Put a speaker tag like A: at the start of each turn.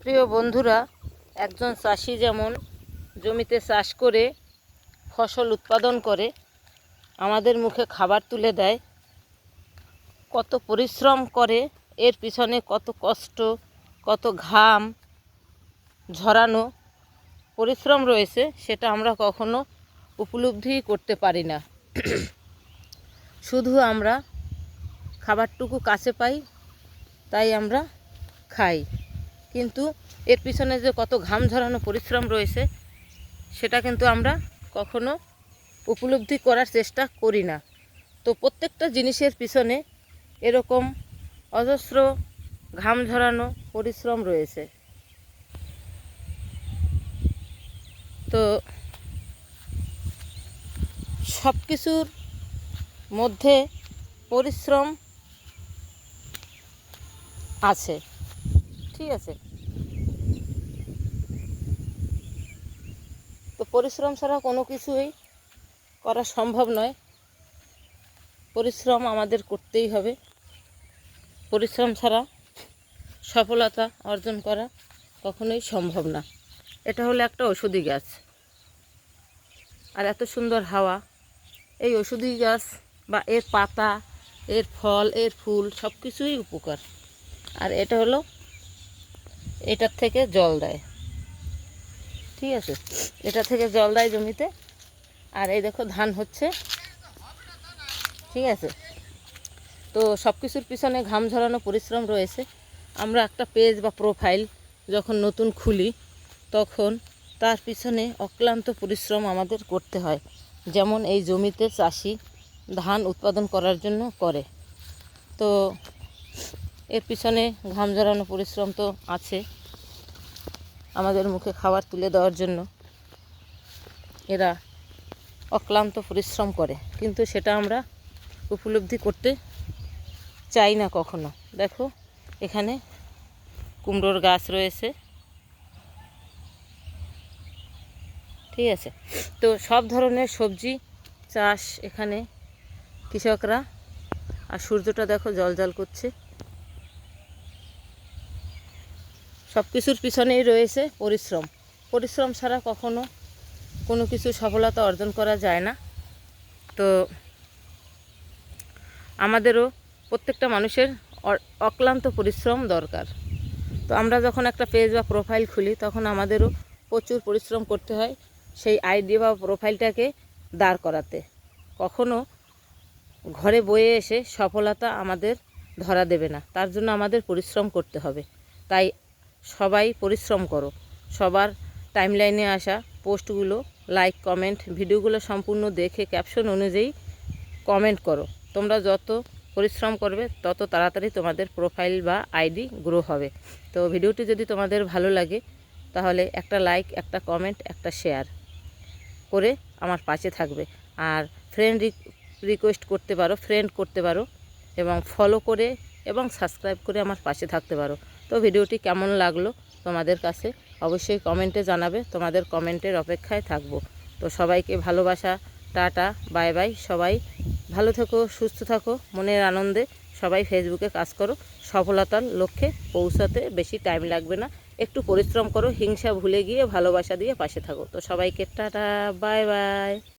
A: প্রিয় বন্ধুরা, একজন চাষি যেমন জমিতে চাষ করে ফসল উৎপাদন করে আমাদের মুখে খাবার তুলে দেয়, কত পরিশ্রম করে, এর পিছনে কত কষ্ট, কত ঘাম ঝরানো পরিশ্রম রয়েছে, সেটা আমরা কখনো উপলব্ধি করতে পারি না। শুধু আমরা খাবারটুকু কাছে পাই, তাই আমরা খাই, কিন্তু এর পিছনে যে কত ঘাম ঝরানো পরিশ্রম রয়েছে সেটা কিন্তু আমরা কখনো উপলব্ধি করার চেষ্টা করি না। তো প্রত্যেকটা জিনিসের পিছনে এরকম অজস্র ঘাম ঝরানো পরিশ্রম রয়েছে। তো সব কিছুর মধ্যে পরিশ্রম আছে, ঠিক আছে? তো পরিশ্রম ছাড়া কোনো কিছুই করা সম্ভব নয়। পরিশ্রম আমাদের করতেই হবে। পরিশ্রম ছাড়া সফলতা অর্জন করা কখনোই সম্ভব না। এটা হলো একটা ঔষধি গাছ, আর এত সুন্দর হাওয়া। এই ঔষধি গাছ বা এর পাতা, এর ফল, এর ফুল সব কিছুই উপকার। আর এটা হলো, এটার থেকে জল দেয়, ঠিক আছে? এটা থেকে জল দেয় জমিতে। আর এই দেখো ধান হচ্ছে, ঠিক আছে? তো সব কিছুর পিছনে ঘাম ঝরানো পরিশ্রম রয়েছে। আমরা একটা পেজ বা প্রোফাইল যখন নতুন খুলি, তখন তার পিছনে অক্লান্ত পরিশ্রম আমাদের করতে হয়। যেমন এই জমিতে চাষি ধান উৎপাদন করার জন্য করে, তো এর পিছনে ঘাম ঝরানো পরিশ্রম তো আছে। আমাদের মুখে খাবার তুলে দেওয়ার জন্য এরা অক্লান্ত পরিশ্রম করে, কিন্তু সেটা আমরা উপলব্ধি করতে চাই না কখনো। দেখো এখানে কুমড়োর গাছ রয়েছে, ঠিক আছে? তো সব ধরনের সবজি চাষ এখানে কৃষকরা। আর সূর্যটা দেখো জ্বলজ্বল করছে। সব কিছুর পিছনেই রয়েছে পরিশ্রম। পরিশ্রম ছাড়া কখনো কোনো কিছু সফলতা অর্জন করা যায় না। তো আমাদেরও প্রত্যেকটা মানুষের অক্লান্ত পরিশ্রম দরকার। তো আমরা যখন একটা পেজ বা প্রোফাইল খুলি, তখন আমাদেরও প্রচুর পরিশ্রম করতে হয় সেই আইডি বা প্রোফাইলটাকে দাঁড় করাতে। কখনো ঘরে বয়ে এসে সফলতা আমাদের ধরা দেবে না, তার জন্য আমাদের পরিশ্রম করতে হবে। তাই সবাই পরিশ্রম করো। সবার টাইমলাইনে আসা পোস্টগুলো লাইক, কমেন্ট, ভিডিওগুলো সম্পূর্ণ দেখে ক্যাপশন অনুযায়ী কমেন্ট করো। তোমরা যত পরিশ্রম করবে তত তাড়াতাড়ি তোমাদের প্রোফাইল বা আইডি গ্রো হবে। তো ভিডিওটি যদি তোমাদের ভালো লাগে, তাহলে একটা লাইক, একটা কমেন্ট, একটা শেয়ার করে আমার পাশে থাকবে। আর রিকোয়েস্ট করতে পারো, ফ্রেন্ড করতে পারো, এবং ফলো করে এবং সাবস্ক্রাইব করে আমার পাশে থাকতে পারো। তো ভিডিওটি কেমন লাগলো তোমাদের কাছে অবশ্যই কমেন্টে জানাবে। তোমাদের কমেন্টের অপেক্ষায় থাকবো। তো সবাইকে ভালোবাসা, টাটা, বাই বাই। সবাই ভালো থেকো, সুস্থ থাকো, মনের আনন্দে সবাই ফেসবুকে কাজ করো। সফলতার লক্ষ্যে পৌঁছাতে বেশি টাইম লাগবে না। একটু পরিশ্রম করো, হিংসা ভুলে গিয়ে ভালোবাসা দিয়ে পাশে থাকো। তো সবাইকে টাটা, বাই বাই।